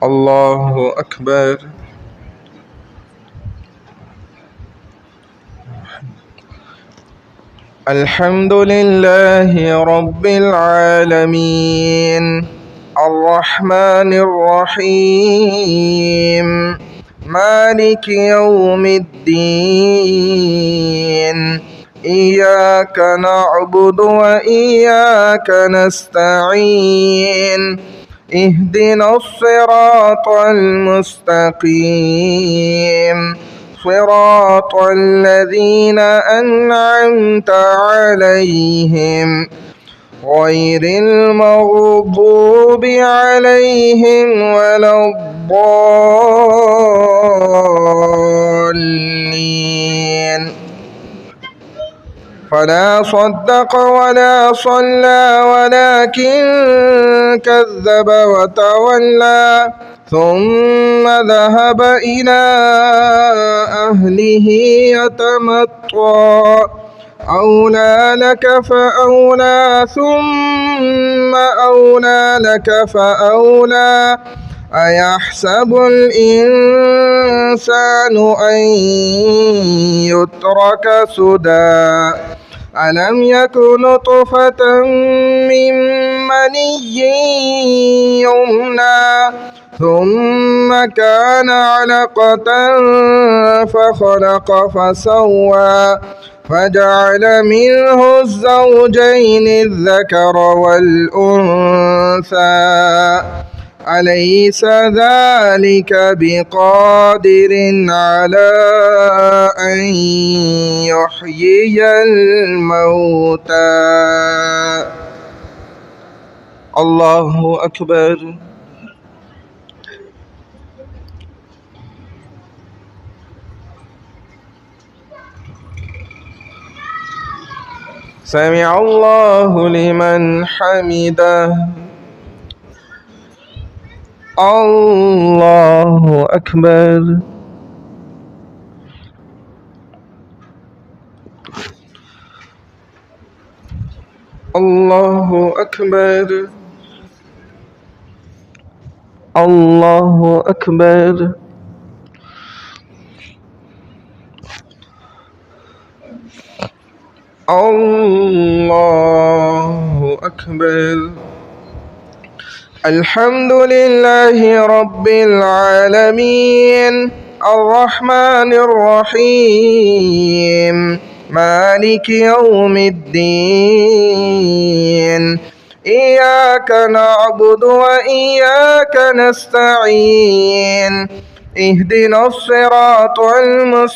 الله أكبر. الحمد لله رب العالمين الرحمن الرحيم مالك يوم الدين إياك نعبد وإياك نستعين اهدنا الصراط المستقيم صراط الذين أنعمت عليهم غير المغضوب عليهم ولا الضالين. فلا صدق ولا صلى ولكن كذب وتولى ثم ذهب إلى أهله يتمطى أولى لك فأولى ثم أولى لك فأولى أيحسب الإنسان أن يترك سدى ألم يك نطفة من مني يمنى ثم كان علقة فخلق فسوى فجعل منه الزوجين الذكر والأنثى أليس ذلك بقادر على أن يحيي الموتى. الله أكبر. سمع الله لمن حمده. الله أكبر. الله أكبر. الله أكبر. الله أكبر. الحمد لله رب العالمين الرحمن الرحيم مالك يوم الدين إياك نعبد وإياك نستعين اهدنا الصراط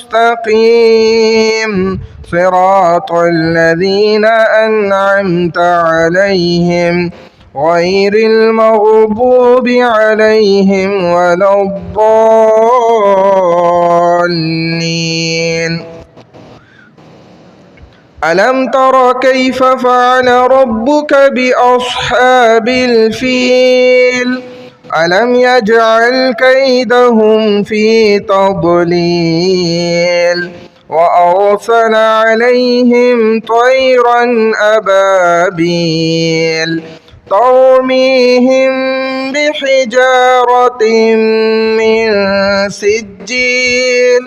المستقيم صراط الذين أنعمت عليهم غير المغضوب عليهم ولا الضالين. ألم تر كيف فعل ربك بأصحاب الفيل ألم يجعل كيدهم في تضليل وأرسل عليهم طيرا أبابيل ترميهم بحجارة من سجيل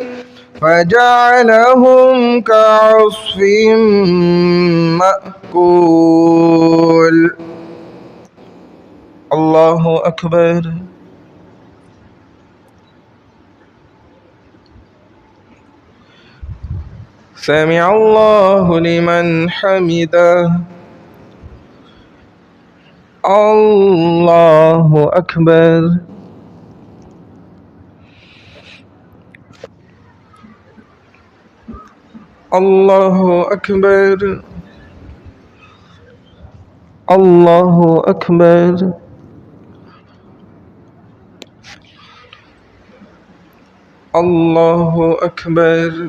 فجعلهم كعصف مأكول. الله أكبر. سمع الله لمن حمده. الله أكبر. الله أكبر. الله أكبر. الله أكبر.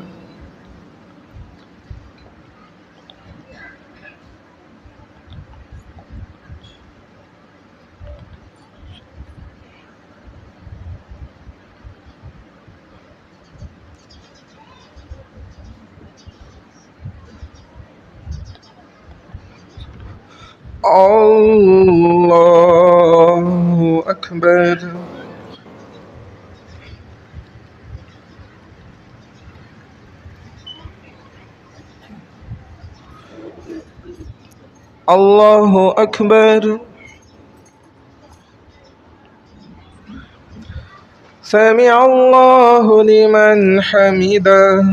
الله أكبر. الله أكبر. سمع الله لمن حمده.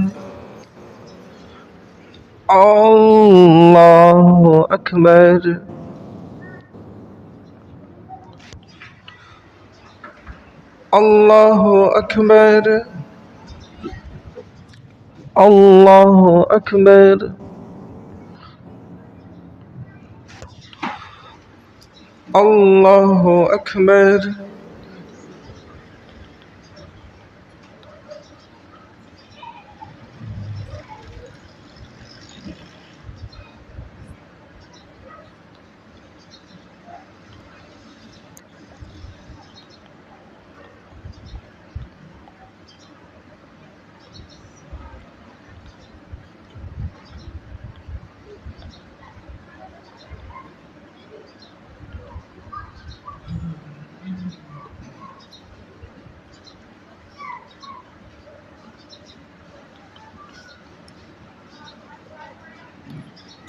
الله أكبر. الله أكبر. الله أكبر. الله أكبر.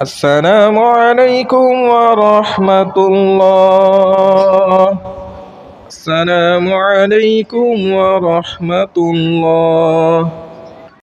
السلام عليكم ورحمة الله. السلام عليكم ورحمة الله.